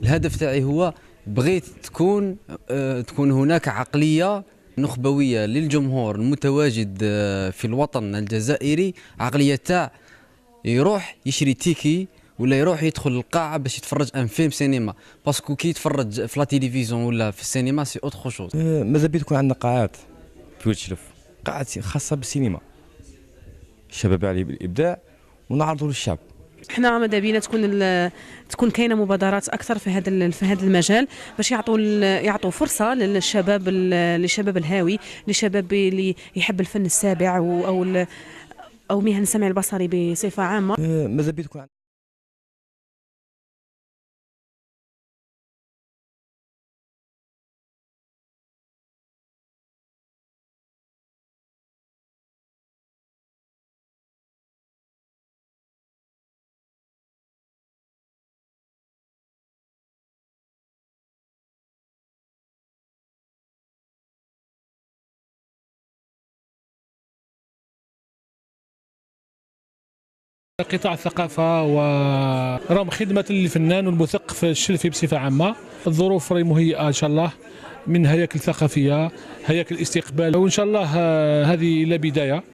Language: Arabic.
الهدف تاعي هو بغيت تكون هناك عقلية نخبوية للجمهور المتواجد في الوطن الجزائري، عقلية تاع يروح يشري تيكي ولا يروح يدخل القاعة باش يتفرج ان فيلم سينما، باسكو كي يتفرج في لا تيليفزيون ولا في السينما سي اوتر شوز. ماذا بيا تكون عندنا قاعات في وتشلف، قاعات خاصة بالسينما، الشباب عليه بالإبداع ونعرضوا للشعب. احنا ماذا بينا تكون كاينه مبادرات اكثر في هذا المجال باش يعطوا فرصه للشباب الهاوي، للشباب اللي يحب الفن السابع او مهن السمع البصري بصفه عامه. ماذا بيا تكون قطاع الثقافة ورغم خدمة للفنان والمثقف الشلفي بصفة عامة، الظروف راهي مهيئة إن شاء الله من هياكل ثقافية، هياكل استقبال، وإن شاء الله هذه لا بداية.